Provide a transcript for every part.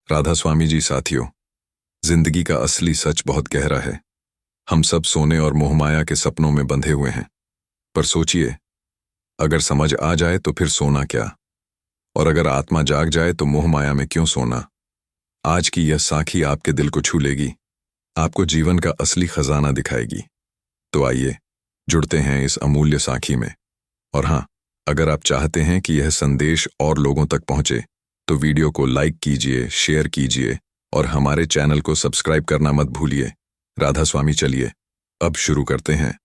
राधा स्वामी जी। साथियों, जिंदगी का असली सच बहुत गहरा है। हम सब सोने और मोहमाया के सपनों में बंधे हुए हैं। पर सोचिए, अगर समझ आ जाए तो फिर सोना क्या, और अगर आत्मा जाग जाए तो मोहमाया में क्यों सोना। आज की यह साखी आपके दिल को छू लेगी, आपको जीवन का असली खजाना दिखाएगी। तो आइए जुड़ते हैं इस अमूल्य साखी में। और हाँ, अगर आप चाहते हैं कि यह संदेश और लोगों तक पहुंचे तो वीडियो को लाइक कीजिए, शेयर कीजिए और हमारे चैनल को सब्सक्राइब करना मत भूलिए। राधा स्वामी, चलिए अब शुरू करते हैं।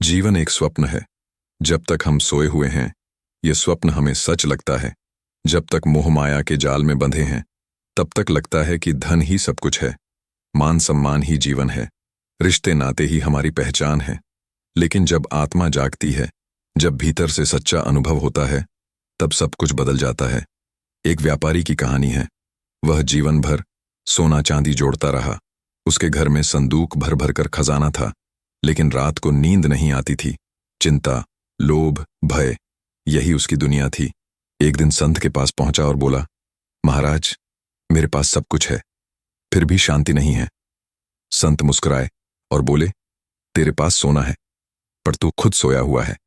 जीवन एक स्वप्न है। जब तक हम सोए हुए हैं यह स्वप्न हमें सच लगता है। जब तक मोहमाया के जाल में बंधे हैं तब तक लगता है कि धन ही सब कुछ है, मान सम्मान ही जीवन है, रिश्ते नाते ही हमारी पहचान है। लेकिन जब आत्मा जागती है, जब भीतर से सच्चा अनुभव होता है, तब सब कुछ बदल जाता है। एक व्यापारी की कहानी है। वह जीवन भर सोना चांदी जोड़ता रहा। उसके घर में संदूक भर भर कर खजाना था, लेकिन रात को नींद नहीं आती थी। चिंता, लोभ, भय, यही उसकी दुनिया थी। एक दिन संत के पास पहुंचा और बोला, महाराज, मेरे पास सब कुछ है, फिर भी शांति नहीं है। संत मुस्कुराए और बोले, तेरे पास सोना है, पर तू खुद सोया हुआ है।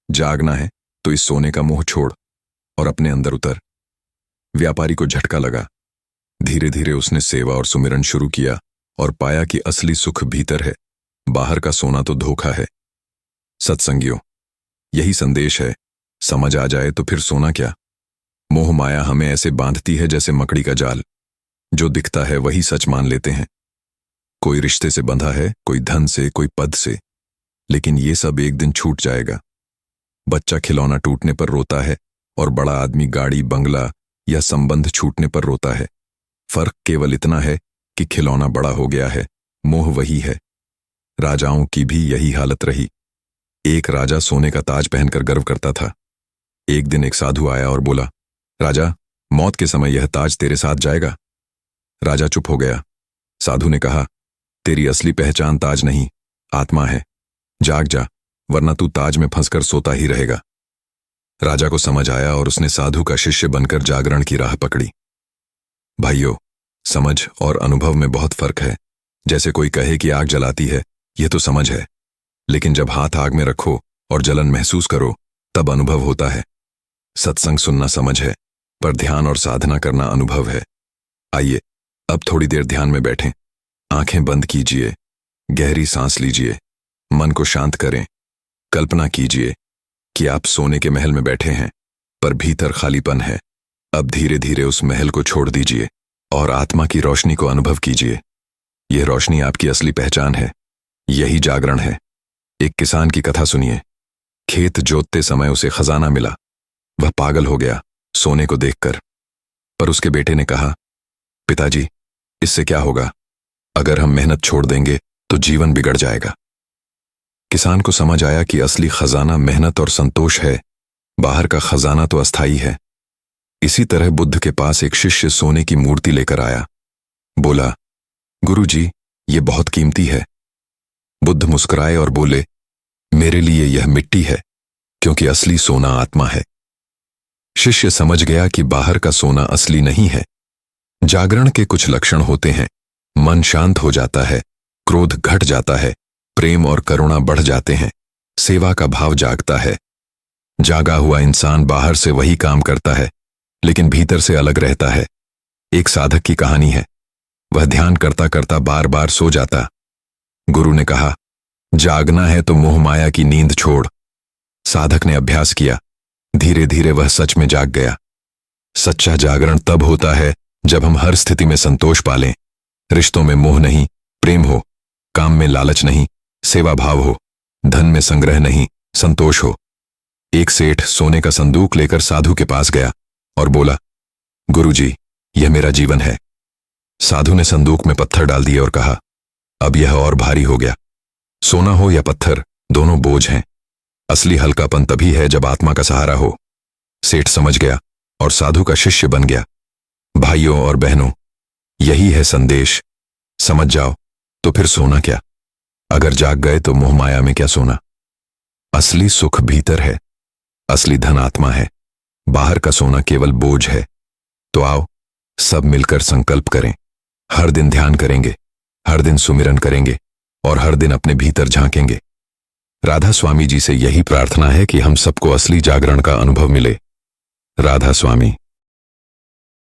जागना है तो इस सोने का मोह छोड़ और अपने अंदर उतर। व्यापारी को झटका लगा। धीरे धीरे उसने सेवा और सुमिरन शुरू किया और पाया कि असली सुख भीतर है, बाहर का सोना तो धोखा है। सत्संगियों, यही संदेश है। समझ आ जाए तो फिर सोना क्या। मोह माया हमें ऐसे बांधती है जैसे मकड़ी का जाल। जो दिखता है वही सच मान लेते हैं। कोई रिश्ते से बंधा है, कोई धन से, कोई पद से, लेकिन ये सब एक दिन छूट जाएगा। बच्चा खिलौना टूटने पर रोता है और बड़ा आदमी गाड़ी, बंगला या संबंध छूटने पर रोता है। फर्क केवल इतना है कि खिलौना बड़ा हो गया है, मोह वही है। राजाओं की भी यही हालत रही। एक राजा सोने का ताज पहनकर गर्व करता था। एक दिन एक साधु आया और बोला, राजा, मौत के समय यह ताज तेरे साथ जाएगा। राजा चुप हो गया। साधु ने कहा, तेरी असली पहचान ताज नहीं, आत्मा है। जाग जा, वरना तू ताज में फंसकर सोता ही रहेगा। राजा को समझ आया और उसने साधु का शिष्य बनकर जागरण की राह पकड़ी। भाइयों, समझ और अनुभव में बहुत फर्क है। जैसे कोई कहे कि आग जलाती है, यह तो समझ है, लेकिन जब हाथ आग में रखो और जलन महसूस करो तब अनुभव होता है। सत्संग सुनना समझ है, पर ध्यान और साधना करना अनुभव है। आइए अब थोड़ी देर ध्यान में बैठें। आंखें बंद कीजिए, गहरी सांस लीजिए, मन को शांत करें। कल्पना कीजिए कि आप सोने के महल में बैठे हैं, पर भीतर खालीपन है। अब धीरे धीरे उस महल को छोड़ दीजिए और आत्मा की रोशनी को अनुभव कीजिए। यह रोशनी आपकी असली पहचान है, यही जागरण है। एक किसान की कथा सुनिए। खेत जोतते समय उसे खजाना मिला। वह पागल हो गया सोने को देखकर। पर उसके बेटे ने कहा, पिताजी, इससे क्या होगा? अगर हम मेहनत छोड़ देंगे तो जीवन बिगड़ जाएगा। किसान को समझ आया कि असली खजाना मेहनत और संतोष है, बाहर का खजाना तो अस्थाई है। इसी तरह बुद्ध के पास एक शिष्य सोने की मूर्ति लेकर आया। बोला, गुरुजी, ये बहुत कीमती है। बुद्ध मुस्कुराए और बोले, मेरे लिए यह मिट्टी है, क्योंकि असली सोना आत्मा है। शिष्य समझ गया कि बाहर का सोना असली नहीं है। जागरण के कुछ लक्षण होते हैं। मन शांत हो जाता है, क्रोध घट जाता है, प्रेम और करुणा बढ़ जाते हैं, सेवा का भाव जागता है। जागा हुआ इंसान बाहर से वही काम करता है, लेकिन भीतर से अलग रहता है। एक साधक की कहानी है। वह ध्यान करता करता बार बार सो जाता। गुरु ने कहा, जागना है तो मोह माया की नींद छोड़। साधक ने अभ्यास किया। धीरे धीरे वह सच में जाग गया। सच्चा जागरण तब होता है जब हम हर स्थिति में संतोष पालें। रिश्तों में मोह नहीं, प्रेम हो। काम में लालच नहीं, सेवा भाव हो। धन में संग्रह नहीं, संतोष हो। एक सेठ सोने का संदूक लेकर साधु के पास गया और बोला, गुरुजी, यह मेरा जीवन है। साधु ने संदूक में पत्थर डाल दिए और कहा, अब यह और भारी हो गया। सोना हो या पत्थर, दोनों बोझ हैं। असली हल्कापन तभी है जब आत्मा का सहारा हो। सेठ समझ गया और साधु का शिष्य बन गया। भाइयों और बहनों, यही है संदेश। समझ जाओ तो फिर सोना क्या। अगर जाग गए तो मोह माया में क्या सोना। असली सुख भीतर है, असली धन आत्मा है, बाहर का सोना केवल बोझ है। तो आओ सब मिलकर संकल्प करें, हर दिन ध्यान करेंगे, हर दिन सुमिरन करेंगे और हर दिन अपने भीतर झांकेंगे। राधा स्वामी जी से यही प्रार्थना है कि हम सबको असली जागरण का अनुभव मिले। राधा स्वामी।